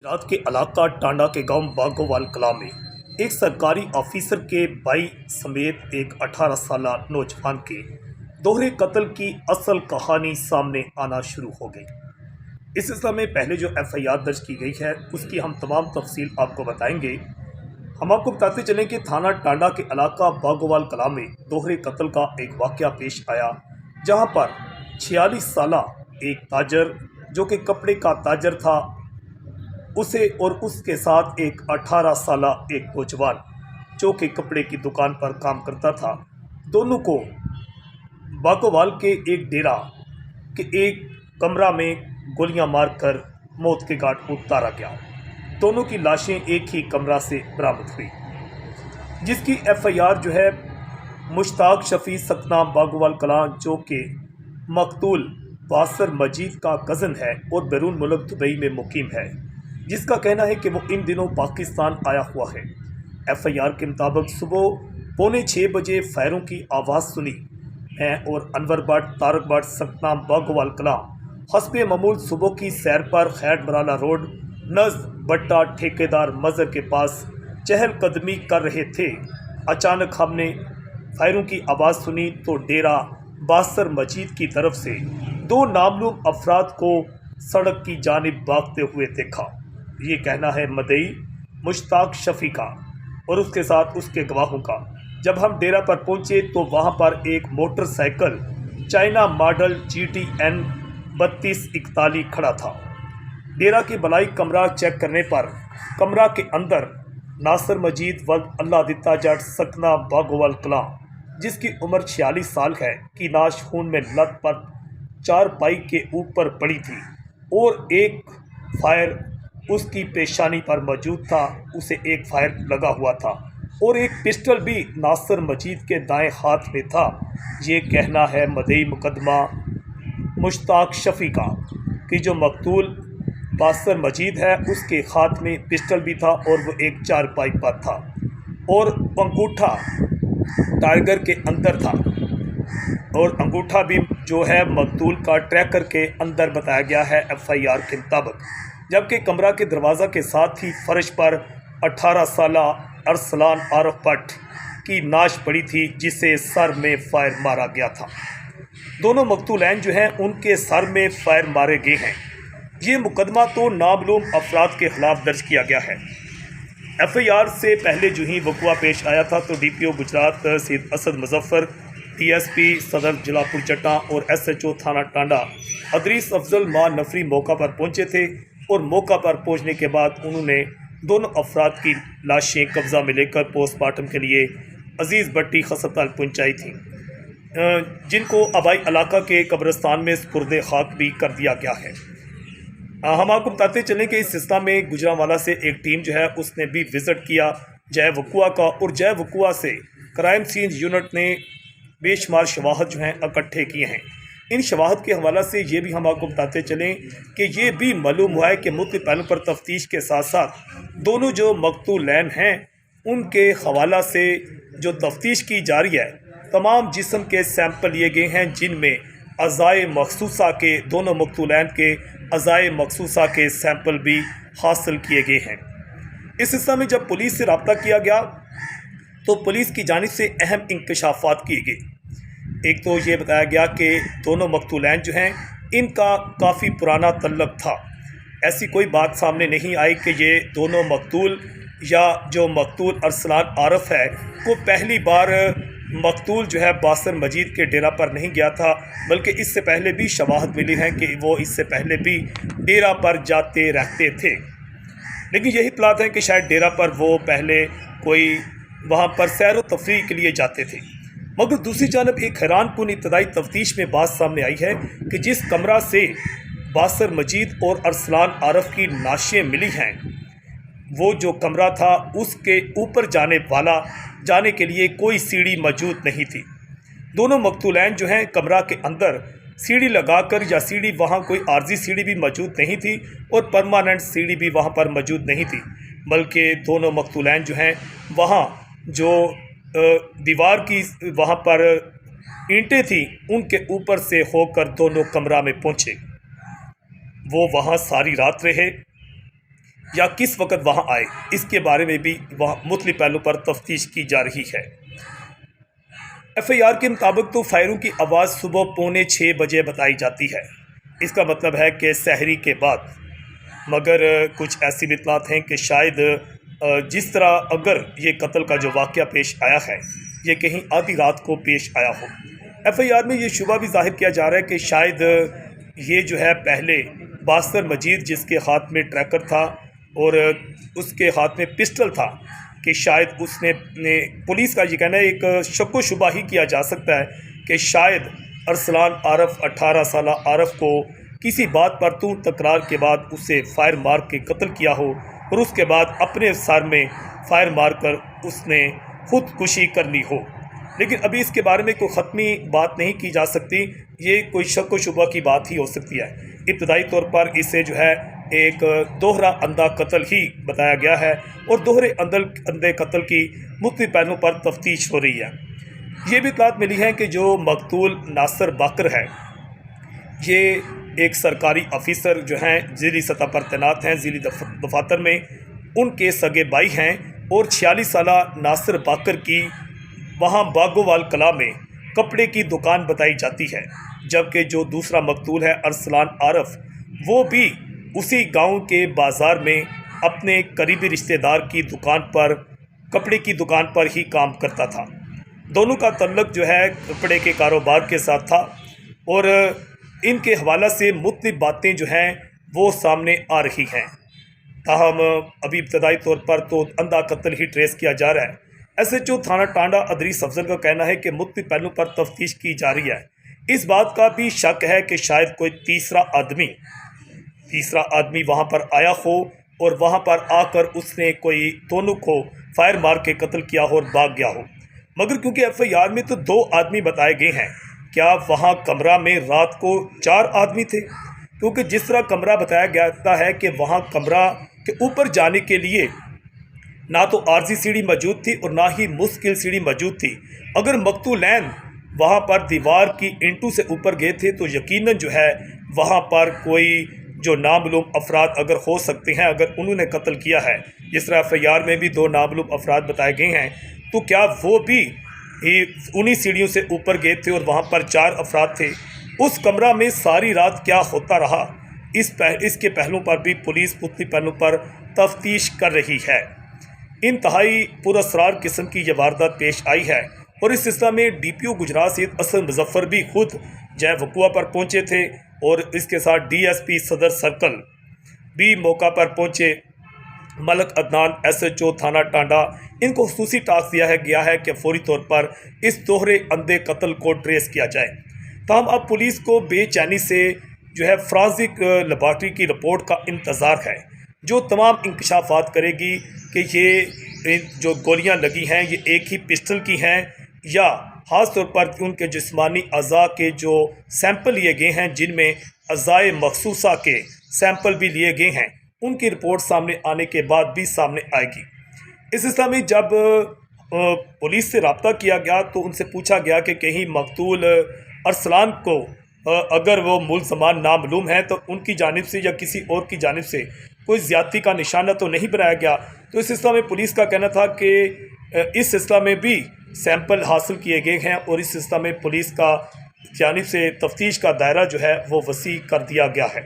गुजरात के इलाका टांडा के गांव बागोवाल कला में एक सरकारी ऑफिसर के भाई समेत एक 18 साल नौजवान के दोहरे कत्ल की असल कहानी सामने आना शुरू हो गई। इस सिलसिले में पहले जो एफआईआर दर्ज की गई है उसकी हम तमाम तफसील आपको बताएंगे। हम आपको बताते चलें कि थाना टांडा के इलाका बागोवाल कला में दोहरे कत्ल का एक वाक़या पेश आया, जहां पर 46 साल एक ताजर जो कि कपड़े का ताजर था उसे और उसके साथ एक 18 साल एक नौजवान जो कि कपड़े की दुकान पर काम करता था, दोनों को बागोवाल के एक डेरा के एक कमरा में गोलियां मारकर मौत के घाट उतारा गया। दोनों की लाशें एक ही कमरा से बरामद हुई, जिसकी एफआईआर जो है मुश्ताक शफी सतनाम बागोवाल कलां जो कि मकतूल बासर मजीद का कज़न है और बैरून मुल्क दुबई में मुकीम है, जिसका कहना है कि वो इन दिनों पाकिस्तान आया हुआ है। एफआईआर के मुताबिक सुबह 5:45 बजे फायरों की आवाज़ सुनी है और अनवर भट्ट तारक भट्ट सतनाम बागोवाल कलां हस्बे मामूल सुबह की सैर पर खैर बराला रोड नज़ भट्टा ठेकेदार मज़र के पास चहलकदमी कर रहे थे। अचानक हमने फायरों की आवाज़ सुनी तो डेरा बासर मजीद की तरफ से 2 नामालूम अफराद को सड़क की जानिब भागते हुए देखा। ये कहना है मदई मुश्ताक शफी का और उसके साथ उसके गवाहों का। जब हम डेरा पर पहुंचे तो वहां पर एक मोटरसाइकिल चाइना मॉडल GTN 3241 खड़ा था। डेरा के बलाई कमरा चेक करने पर कमरा के अंदर नासिर मजीद वल्द अल्लाह दिता जट सकना बागोवाल कलां जिसकी उम्र 46 साल है की नाश खून में लथपथ चारपाई के ऊपर पड़ी थी और एक फायर उसकी पेशानी पर मौजूद था। उसे एक फायर लगा हुआ था और एक पिस्टल भी नासिर मजीद के दाएं हाथ में था। ये कहना है मदई मुकदमा मुश्ताक शफी का कि जो मकतूल बासर मजीद है उसके हाथ में पिस्टल भी था और वो एक चारपाई पर था और अंगूठा टाइगर के अंदर था और अंगूठा भी जो है मकतूल का ट्रैकर के अंदर बताया गया है एफआईआर के मुताबिक। जबकि कमरा के दरवाज़ा के साथ ही फर्श पर 18 साल अरसलान आरफ भट्ट की नाश पड़ी थी जिसे सर में फायर मारा गया था। दोनों मकतूलैन जो हैं उनके सर में फायर मारे गए हैं। ये मुकदमा तो नामालूम अफराद के खिलाफ दर्ज किया गया है। एफआईआर से पहले जो ही वक़ुआ पेश आया था तो DPO गुजरात सैयद असद मुजफ्फर, DSP सदर जिला पुरचट्टा और SHO थाना टांडा अदरीस अफजल मां नफरी मौका पर पहुंचे थे और मौका पर पहुंचने के बाद उन्होंने दोनों अफराद की लाशें कब्ज़ा में लेकर पोस्टमार्टम के लिए अजीज़ भट्टी खसरताल पहुंचाई थी, जिनको आबाई इलाका के कब्रिस्तान में सुपुर्द खाक भी कर दिया गया है। हम आपको बताते चलें कि इस सिलसिला में गुजरांवाला से एक टीम जो है उसने भी विज़िट किया जय वक़ुआ का और जय वक़ुआ से क्राइम सीन यूनिट ने बेशुमार शवाहद जो हैं इकट्ठे किए हैं। इन शवाहद के हवाला से ये भी हम आपको बताते चलें कि ये भी मालूम हुआ है कि मुख्तलिफ पहलुओं पर तफ्तीश के साथ साथ दोनों जो मकतूलैन हैं उनके हवाला से जो तफ्तीश की जा रही है, तमाम जिस्म के सैंपल लिए गए हैं जिनमें अज़ाए मखसूसा के दोनों मकतूलैन के अज़ाए मखसूसा के सैंपल भी हासिल किए गए हैं। इस सिलसिले में जब पुलिस से रब्ता किया गया तो पुलिस की जानिब से अहम इंकशाफात किए गए। एक तो ये बताया गया कि दोनों मकतूलैन जो हैं इनका काफ़ी पुराना तल्लक था। ऐसी कोई बात सामने नहीं आई कि ये दोनों मकतूल या जो मकतूल अरसलान आरफ है वो पहली बार मकतूल जो है बासर मजीद के डेरा पर नहीं गया था, बल्कि इससे पहले भी शवाहद मिली हैं कि वो इससे पहले भी डेरा पर जाते रहते थे। लेकिन यही इत्तलात है कि शायद डेरा पर वो पहले कोई वहाँ पर सैर व तफरीह के लिए जाते थे। मगर दूसरी जानब एक हैरानकुन इब्तदाई तफ्तीश में बात सामने आई है कि जिस कमरा से बासर मजीद और अरसलान आरफ की लाशें मिली हैं वो जो कमरा था उसके ऊपर जाने के लिए कोई सीढ़ी मौजूद नहीं थी। दोनों मकतूलैन जो हैं कमरा के अंदर सीढ़ी लगाकर या सीढ़ी वहाँ कोई आर्जी सीढ़ी भी मौजूद नहीं थी और परमानेंट सीढ़ी भी वहाँ पर मौजूद नहीं थी, बल्कि दोनों मकतूलैन जो हैं वहाँ जो दीवार की वहाँ पर ईंटें थी उनके ऊपर से होकर दोनों कमरा में पहुँचे। वो वहाँ सारी रात रहे। या किस वक्त वहां आए, इसके बारे में भी वहाँ मुख्तलिफ पहलू पर तफ्तीश की जा रही है। FIR के मुताबिक तो फायरों की आवाज़ सुबह 5:45 बजे बताई जाती है। इसका मतलब है कि सहरी के बाद, मगर कुछ ऐसी भी इत्तलात हैं कि शायद जिस तरह अगर ये कत्ल का जो वाक़या पेश आया है ये कहीं आधी रात को पेश आया हो। FIR में ये शुबा भी ज़ाहिर किया जा रहा है कि शायद ये जो है पहले बास्तर मजीद जिसके हाथ में ट्रैकर था और उसके हाथ में पिस्टल था कि शायद उसने पुलिस का ये कहना है, एक शक व शुबा ही किया जा सकता है कि शायद अरसलान आरफ 18 साल आरफ को किसी बात पर तू तकरार के बाद उसे फायर मार के कत्ल किया हो और उसके बाद अपने सर में फायर मार कर उसने खुदकुशी कर ली हो। लेकिन अभी इसके बारे में कोई ख़त्मी बात नहीं की जा सकती, ये कोई शक व शुबा की बात ही हो सकती है। इब्तदाई तौर पर इसे जो है एक दोहरा अंधा कत्ल ही बताया गया है और दोहरे अंधे कत्ल की मुख्तलिफ पहलुओं पर तफ्तीश हो रही है। ये भी इत्तलात मिली है कि जो मकतूल नासिर बाकर है ये एक सरकारी अफिसर जो हैं ज़िली सतह पर तैनात हैं ज़िली दफातर में, उनके सगे भाई हैं और 46 साल नासिर बाकर की वहाँ बागोवाल कला में कपड़े की दुकान बताई जाती है। जबकि जो दूसरा मकतूल है अरसलान आरफ, वो भी उसी गांव के बाज़ार में अपने करीबी रिश्तेदार की दुकान पर कपड़े की दुकान पर ही काम करता था। दोनों का तल्लुक़ जो है कपड़े के कारोबार के साथ था और इनके हवाला से मुख्तलिफ बातें जो हैं वो सामने आ रही हैं। ताहम अभी इब्तदाई तौर पर तो अंधा कत्ल ही ट्रेस किया जा रहा है। SHO थाना टांडा अदरीस अफजल का कहना है कि मुख्तलिफ पहलुओं पर तफ्तीश की जा रही है। इस बात का भी शक है कि शायद कोई तीसरा आदमी वहां पर आया हो और वहां पर आकर उसने कोई दोनों को फायर मार के कत्ल किया हो और भाग गया हो। मगर क्योंकि FIR में तो 2 आदमी बताए गए हैं, क्या वहां कमरा में रात को 4 आदमी थे? क्योंकि जिस तरह कमरा बताया गया है कि वहां कमरा के ऊपर जाने के लिए ना तो आरजी सीढ़ी मौजूद थी और ना ही मुश्किल सीढ़ी मौजूद थी। अगर मकतूलैन वहाँ पर दीवार की इंटू से ऊपर गए थे तो यकीनन जो है वहाँ पर कोई जो नामालूम अफराद अगर हो सकते हैं, अगर उन्होंने कत्ल किया है, जिस तरह FIR में भी 2 नामालूम अफराद बताए गए हैं, तो क्या वो भी उन्हीं सीढ़ियों से ऊपर गए थे और वहाँ पर 4 अफराद थे? उस कमरा में सारी रात क्या होता रहा, इसके पहलुओं पर भी पुलिस मुख्तलिफ पहलुओं पर तफ्तीश कर रही है। इंतहाई पुरअसरार किस्म की यह वारदात पेश आई है और इस सिलसिले में DPO गुजरात सैयद असद मुजफ्फर भी खुद जय वकुआ पर पहुंचे थे और इसके साथ DSP सदर सर्कल भी मौका पर पहुंचे। मलक अदनान SHO थाना टांडा, इनको खुसूसी टास्क दिया गया है कि फौरी तौर पर इस दोहरे अंधे कत्ल को ट्रेस किया जाए। ताहम अब पुलिस को बेचैनी से जो है फॉरेंसिक लेबॉर्ट्री की रिपोर्ट का इंतज़ार है, जो तमाम इंकशाफात करेगी कि ये जो गोलियां लगी हैं ये एक ही पिस्टल की हैं या ख़ास तौर पर उनके जिस्मानी अज़ा के जो सैंपल लिए गए हैं, जिनमें अज़ाए मखसूसा के सैंपल भी लिए गए हैं, उनकी रिपोर्ट सामने आने के बाद भी सामने आएगी। इस सिलसिले में जब पुलिस से रब्ता किया गया तो उनसे पूछा गया कि कहीं मकतूल अरसलान को अगर वो मुलज़मान नामालूम हैं तो उनकी जानिब से या किसी और की जानिब से कोई ज़्यादती का निशाना तो नहीं बनाया गया। तो इस सिलसिले में पुलिस का कहना था कि इस सिलसिले में भी सैंपल हासिल किए गए हैं और इस सिलसिले में पुलिस का जानिब से तफ्तीश का दायरा जो है वो वसी कर दिया गया है।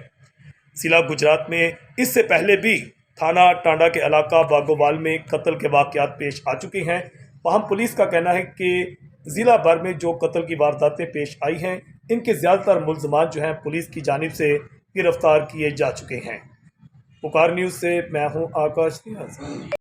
ज़िला गुजरात में इससे पहले भी थाना टांडा के इलाका बागोवाल में कत्ल के वाक़यात पेश आ चुके हैं। वहाँ पुलिस का कहना है कि ज़िला भर में जो कत्ल की वारदातें पेश आई हैं, इनके ज़्यादातर मुलज़मान जो हैं पुलिस की जानिब से गिरफ़्तार किए जा चुके हैं। पुकार न्यूज़ से मैं हूँ आकाश नियाज़।